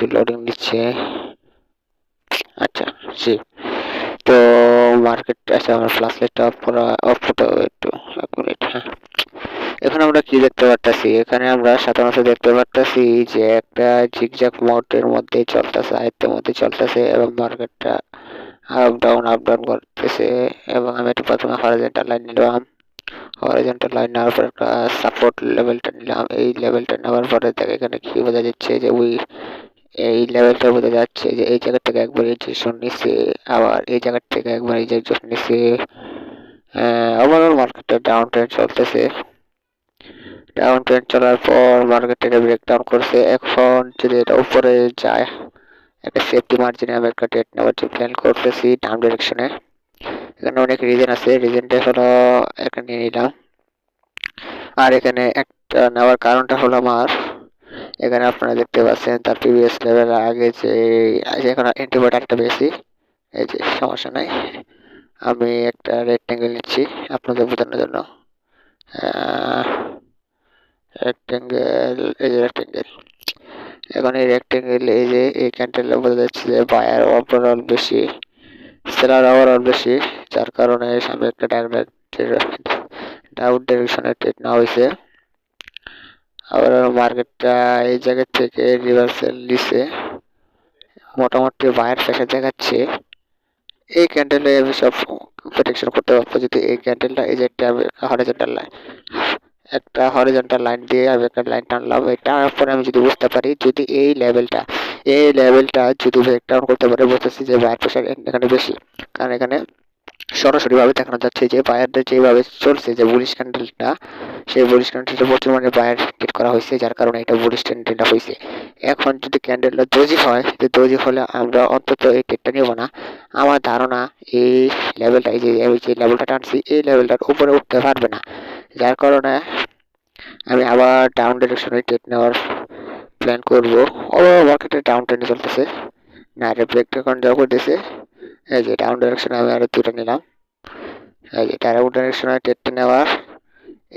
যেহেতু লোডিং নিচ্ছে। আচ্ছা জি, তো মার্কেট আচ্ছা আমার ফ্ল্যাশ লাইটটা অফ করতে হবে একটু, 1 মিনিট। হ্যাঁ, এখানে আমরা কি দেখতে পারতাছি, এখানে আমরা সাধারণত দেখতে পারতাছি যে একটা জিগজ্যাগ মোডের মধ্যে চলতেছে, আয়ত্তের মধ্যে চলতেছে এবং মার্কেটটা আপ ডাউন করতেছে। এবং আমি একটু প্রথমে হরিজন্টাল লাইন নিলাম, হরিজন্টাল লাইন নেওয়ার পর একটা সাপোর্ট লেভেলটা নিলাম। এই লেভেলটা নেওয়ার পরে দেখো এখানে কি বোঝা যাচ্ছে যে এই লেভেলটা বোঝা যাচ্ছে যে এই জায়গা থেকে একবার রিজেকশন নিচ্ছে, আবার এই জায়গা থেকে একবার রিজেকশন নিচ্ছে। ওভারঅল মার্কেটে ডাউন ট্রেন্ড চলতেছে। ডাউন ট্রেন্ড চলার পর মার্কেট এটা ব্রেকডাউন করছে। এখন যদি এটা উপরে যায়, একটা সেফটি মার্জিনে আমি একটা ট্রেড নেওয়ার প্ল্যান করতেছি ডাউন ডিরেকশনে। এখানে অনেক রিজন আছে, রিজনটা হলো এখানে নিয়ে নিলাম। আর এখানে একটা নেওয়ার কারণটা হলো আমার, এখানে আপনারা দেখতে পাচ্ছেন তার প্রিভিয়াস লেভেল আগে যে এখন অ্যান্টিবায়োটিক একটা পেয়েছি। এই যে সমস্যা নাই, আমি একটা রেক্টেঙ্গেল নিচ্ছি আপনাদের বোঝানোর জন্য। রেক্টেঙ্গেল, এই যে রেক্টেঙ্গেল। এখন এই রেক্টেঙ্গেল, এই যে এই ক্যান্ডেলে বোঝা যাচ্ছে যে বায়ার ওভারঅল বেশি, সেলার ওভারঅল বেশি, যার কারণে সামনে একটা ডাউন ডিরেকশনে ট্রেড নেওয়া হয়েছে। আবার মার্কেটটা এই জায়গা থেকে রিভার্সাল নিছে, মোটামুটি বায়ার প্রেশার দেখাচ্ছে। এই ক্যান্ডেলে আমি সব প্রোটেকশন করতে পারবো যদি এই ক্যান্ডেলটা, এই যে একটা হরিজন্টাল লাইন, একটা হরিজন্টাল লাইন দিয়ে আমি একটা লাইন টানলাম। এই টানার পরে আমি যদি বুঝতে পারি যদি এই লেভেলটা যদি ব্রেকডাউন করতে পারে, বুঝতেছি যে বায়ার প্রেশার এখানে বেশি। কারণ এখানে সরাসরি ভাবে দেখানো যাচ্ছে যে বায়ারদের যেভাবে চলছে যে বুলিশ ক্যান্ডেলটা, সেই বুলিশ ক্যান্ডেলটা বর্তমানে বায়ার ক্রিয়েট করা হয়েছে, যার কারণে এটা বুলিশ ক্যান্ডেলটা হয়েছে। এখন যদি ক্যান্ডেলটা দোজি হয়, যে দোজি হলে আমরা অন্তত এই ট্রেডটা নিব না। আমার ধারণা এই লেভেলটা, এই যে আমি যে লেভেলটা টানছি এই লেভেলটার উপরে উঠতে পারবে না, যার কারণে আমি আবার ডাউন ডিরেকশনে ট্রেড নেওয়ার প্ল্যান করব। মার্কেটে ডাউন ট্রেন্ডে চলতেছে না, এটা ব্রেকডাউন যা করতেছে। এই যে ডাউন ডিরেকশনে আমি আরো দুটো নিলাম। এই যে ডাউন ডিরেকশনে ট্রেডটা নেওয়ার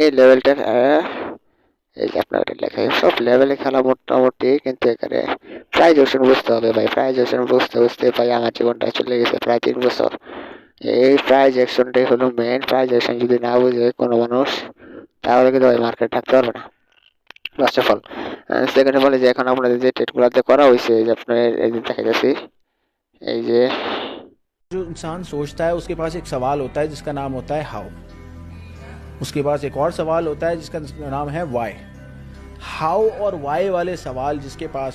এই লেভেলটার, এই যে আপনার লেখা সব লেভেলে খেলা মোটামুটি, কিন্তু এখানে প্রাইজ অপশন বুঝতে হবে ভাই। প্রাইজ অপশন বুঝতে বুঝতে ভাই আমার জীবনটা চলে গেছে প্রায় 3 বছর। এই প্রাইজ অ্যাকশনটাই হলো মেন। প্রাইজ অ্যাকশন যদি না বুঝে কোনো মানুষ, তাহলে কিন্তু ভাই মার্কেট থাকতে পারবে না। ফার্স্ট অফ অল সেখানে বলে যে এখন আপনাদের যে ট্রেডগুলোতে করা হয়েছে, যে আপনার এই যে দেখা যাচ্ছে এই যে जो इंसान सोचता है उसके पास एक सवाल होता है जिसका नाम होता है हाउ, उसके पास एक और सवाल होता है जिसका नाम है वाई। हाउ और वाई वाले सवाल जिसके पास